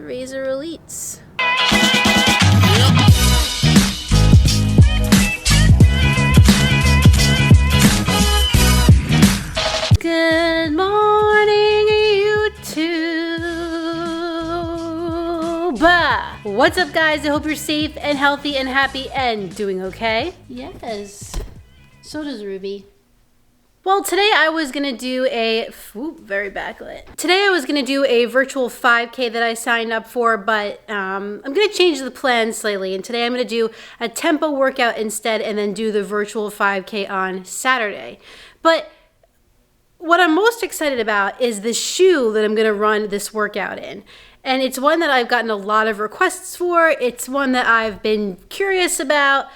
the Razor Elites. Good morning, YouTube. What's up, guys? I hope you're safe and healthy and happy and doing okay. Yes, so does Ruby. Well, today I was gonna do very backlit. Today I was gonna do a virtual 5K that I signed up for, but I'm gonna change the plan slightly. And today I'm gonna do a tempo workout instead and then do the virtual 5K on Saturday. But what I'm most excited about is the shoe that I'm gonna run this workout in. And it's one that I've gotten a lot of requests for. It's one that I've been curious about.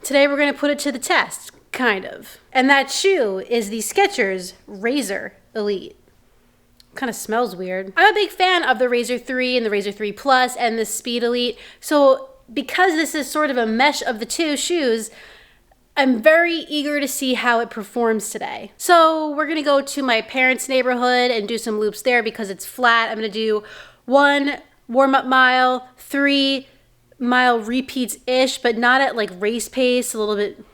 Today we're gonna put it to the test. Kind of. And that shoe is the Skechers Razor Elite. Kind of smells weird. I'm a big fan of the Razor 3 and the Razor 3 Plus and the Speed Elite. So because this is sort of a mesh of the two shoes, I'm very eager to see how it performs today. So we're gonna go to my parents' neighborhood and do some loops there because it's flat. I'm gonna do 1 warm-up mile, 3 mile repeats-ish, but not at like race pace, a little bit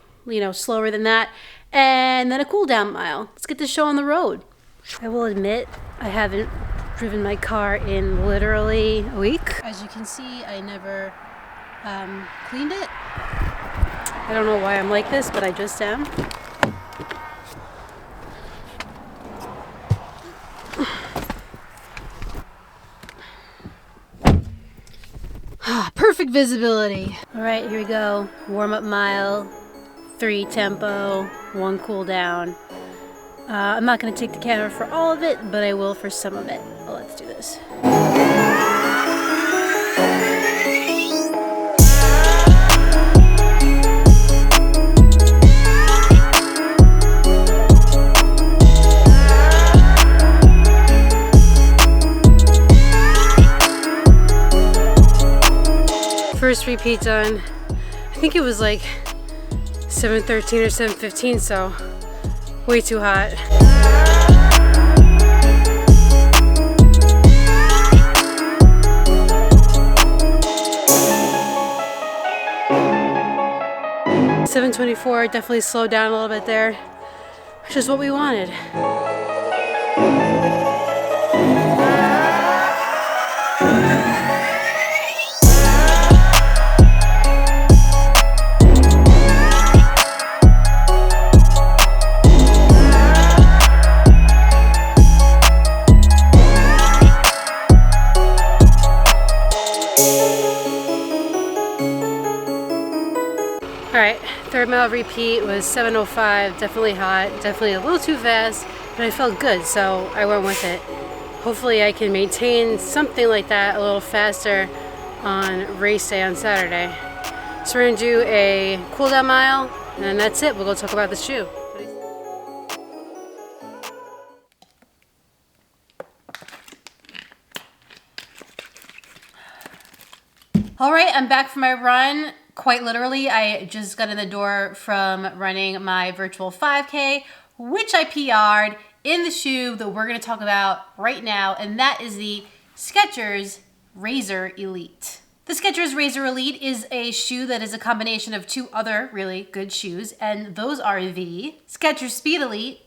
slower than that, and then a cool down mile. Let's get this show on the road. I will admit I haven't driven my car in literally a week. As you can see, I never cleaned it. I don't know why I'm like this, but I just am. Perfect visibility. All right, here we go. Warm-up mile. 3 tempo, 1 cool down. I'm not going to take the camera for all of it, but I will for some of it. Well, let's do this. First repeat done. I think it was like 7:13 or 7:15, so way too hot. $7:24, definitely slowed down a little bit there, which is what we wanted. Alright, 3rd mile repeat was 7:05, definitely hot, definitely a little too fast, but I felt good, so I went with it. Hopefully I can maintain something like that a little faster on race day on Saturday. So we're going to do a cool down mile, and then that's it. We'll go talk about the shoe. Alright, I'm back from my run. Quite literally, I just got in the door from running my virtual 5K, which I PR'd in the shoe that we're going to talk about right now, and that is the Skechers Razor Elite. The Skechers Razor Elite is a shoe that is a combination of 2 other really good shoes, and those are the Skechers Speed Elite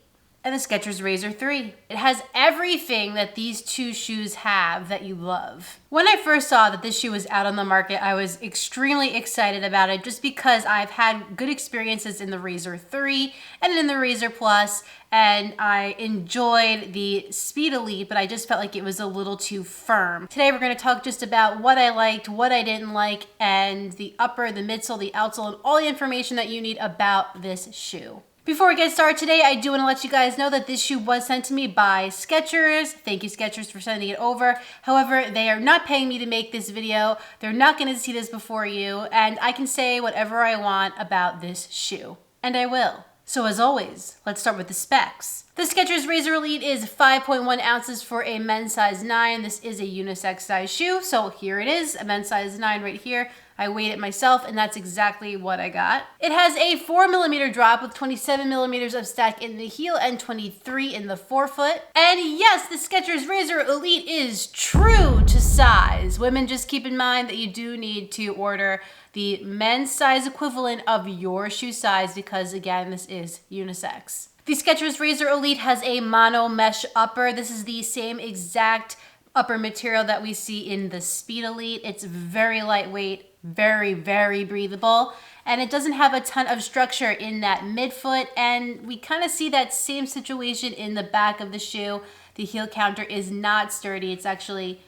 and the Skechers Razor 3. It has everything that these 2 shoes have that you love. When I first saw that this shoe was out on the market, I was extremely excited about it just because I've had good experiences in the Razor 3 and in the Razor Plus, and I enjoyed the Speed Elite, but I just felt like it was a little too firm. Today we're gonna talk just about what I liked, what I didn't like, and the upper, the midsole, the outsole, and all the information that you need about this shoe. Before we get started today, I do want to let you guys know that this shoe was sent to me by Skechers. Thank you, Skechers, for sending it over. However, they are not paying me to make this video. They're not going to see this before you, and I can say whatever I want about this shoe. And I will. So as always, let's start with the specs. The Skechers Razor Elite is 5.1 ounces for a men's size 9. This is a unisex size shoe, so here it is, a men's size 9 right here. I weighed it myself, and that's exactly what I got. It has a 4mm drop with 27mm of stack in the heel and 23 in the forefoot. And yes, the Skechers Razor Elite is true to size. size. Women, just keep in mind that you do need to order the men's size equivalent of your shoe size because, again, this is unisex. The Skechers Razor Elite has a Monomesh upper. This is the same exact upper material that we see in the Speed Elite. It's very lightweight, very, very breathable, and it doesn't have a ton of structure in that midfoot, and we kind of see that same situation in the back of the shoe. The heel counter is not sturdy. It's actually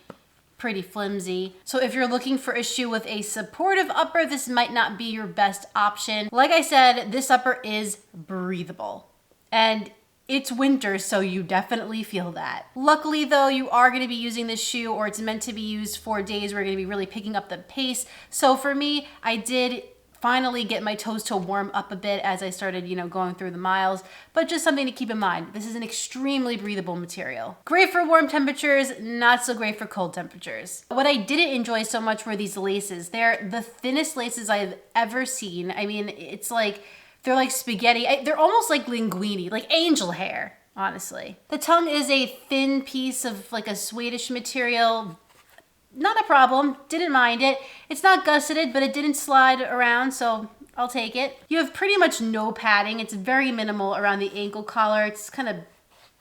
pretty flimsy. So if you're looking for a shoe with a supportive upper, this might not be your best option. Like I said, this upper is breathable. And it's winter, so you definitely feel that. Luckily though, you are gonna be using this shoe, or it's meant to be used for days where you're gonna be really picking up the pace. So for me, I did finally get my toes to warm up a bit as I started, going through the miles, but just something to keep in mind. This is an extremely breathable material. Great for warm temperatures, not so great for cold temperatures. What I didn't enjoy so much were these laces. They're the thinnest laces I've ever seen. I mean, it's like, they're like spaghetti. They're almost like linguine, like angel hair, honestly. The tongue is a thin piece of like a Swedish material. Not a problem, didn't mind it. It's not gusseted, but it didn't slide around, so I'll take it. You have pretty much no padding. It's very minimal around the ankle collar. It's kind of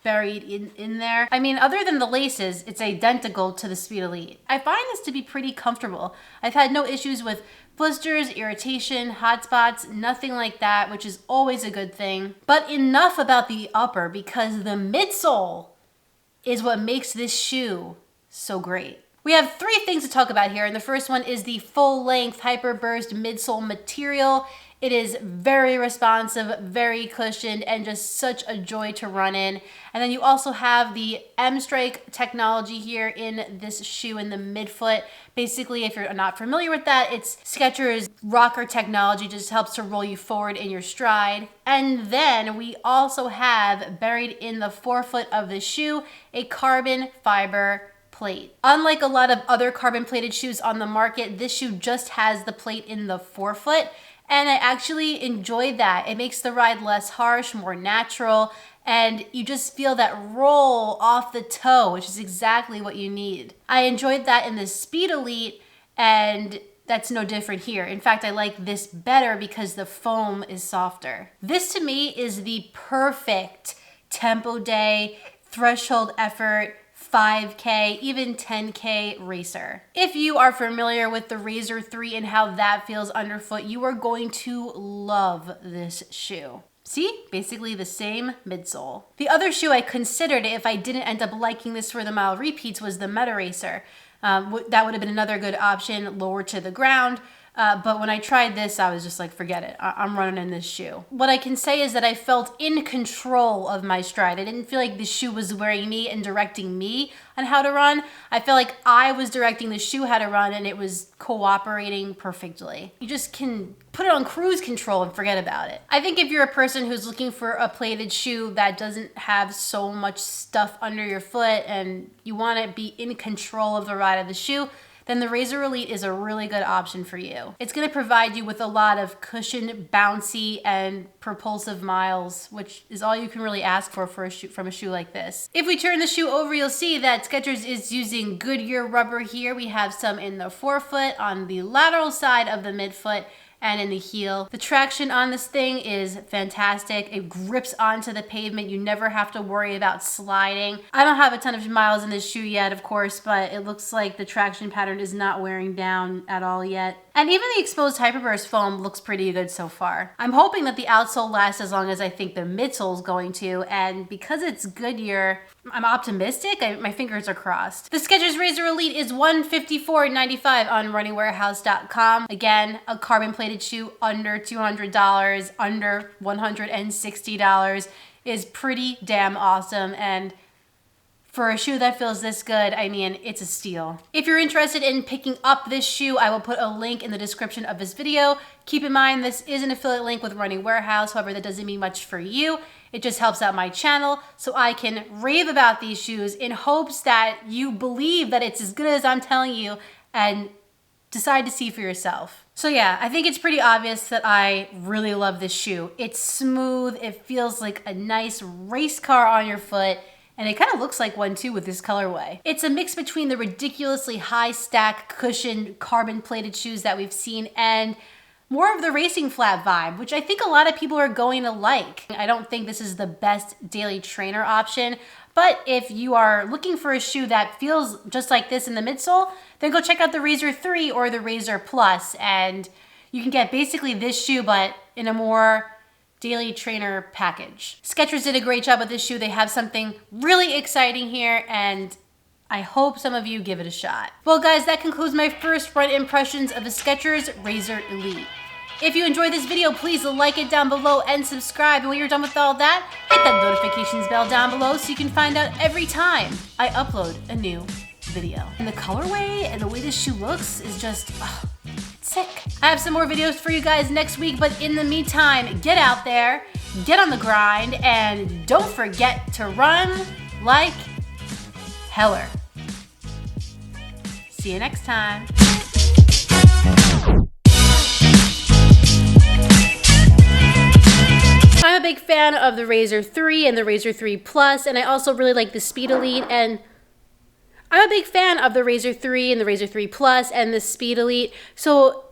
buried in there. I mean, other than the laces, it's identical to the Speed Elite. I find this to be pretty comfortable. I've had no issues with blisters, irritation, hot spots, nothing like that, which is always a good thing. But enough about the upper, because the midsole is what makes this shoe so great. We have three things to talk about here, and the first one is the full-length Hyperburst midsole material. It is very responsive, very cushioned, and just such a joy to run in. And then you also have the M-Strike technology here in this shoe in the midfoot. Basically, if you're not familiar with that, it's Skechers rocker technology, just helps to roll you forward in your stride. And then we also have, buried in the forefoot of the shoe, a carbon fiber plate. Unlike a lot of other carbon plated shoes on the market, this shoe just has the plate in the forefoot, and I actually enjoyed that. It makes the ride less harsh, more natural, and you just feel that roll off the toe, which is exactly what you need. I enjoyed that in the Speed Elite, and that's no different here. In fact, I like this better because the foam is softer. This to me is the perfect tempo day, threshold effort, 5K, even 10K racer. If you are familiar with the Razor 3 and how that feels underfoot, you are going to love this shoe. See, basically the same midsole. The other shoe I considered if I didn't end up liking this for the mile repeats was the Meta Racer. That would have been another good option, lower to the ground. But when I tried this, I was just like, forget it. I'm running in this shoe. What I can say is that I felt in control of my stride. I didn't feel like the shoe was wearing me and directing me on how to run. I felt like I was directing the shoe how to run, and it was cooperating perfectly. You just can put it on cruise control and forget about it. I think if you're a person who's looking for a plated shoe that doesn't have so much stuff under your foot and you want to be in control of the ride of the shoe, then the Razor Elite is a really good option for you. It's gonna provide you with a lot of cushioned, bouncy, and propulsive miles, which is all you can really ask for a shoe, from a shoe like this. If we turn the shoe over, you'll see that Skechers is using Goodyear rubber here. We have some in the forefoot, on the lateral side of the midfoot, and in the heel. The traction on this thing is fantastic. It grips onto the pavement. You never have to worry about sliding. I don't have a ton of miles in this shoe yet, of course, but it looks like the traction pattern is not wearing down at all yet. And even the exposed Hyperburst foam looks pretty good so far. I'm hoping that the outsole lasts as long as I think the midsole is going to, and because it's Goodyear, I'm optimistic. My fingers are crossed. The Skechers Razor Elite is $154.95 on runningwarehouse.com. Again, a carbon plated shoe under $200, under $160 is pretty damn awesome, and for a shoe that feels this good, I mean, it's a steal. If you're interested in picking up this shoe, I will put a link in the description of this video. Keep in mind, this is an affiliate link with Running Warehouse. However, that doesn't mean much for you. It just helps out my channel so I can rave about these shoes in hopes that you believe that it's as good as I'm telling you and decide to see for yourself. So yeah, I think it's pretty obvious that I really love this shoe. It's smooth. It feels like a nice race car on your foot. And it kind of looks like one too with this colorway. It's a mix between the ridiculously high stack cushioned carbon plated shoes that we've seen and more of the racing flat vibe, which I think a lot of people are going to like. I don't think this is the best daily trainer option, but if you are looking for a shoe that feels just like this in the midsole, then go check out the Razor 3 or the Razor Plus, and you can get basically this shoe, but in a more daily trainer package. Skechers did a great job with this shoe. They have something really exciting here, and I hope some of you give it a shot. Well guys, that concludes my first run impressions of the Skechers Razor Elite. If you enjoyed this video, please like it down below and subscribe. And when you're done with all that, hit that notifications bell down below so you can find out every time I upload a new video. And the colorway and the way this shoe looks is just, sick. I have some more videos for you guys next week, but in the meantime, get out there, get on the grind, and don't forget to run like heller. See you next time. I'm a big fan of the Razor 3 and the Razor 3 Plus, and I also really like the Speed Elite, and I'm a big fan of the Razor 3 and the Razor 3 Plus and the Speed Elite. So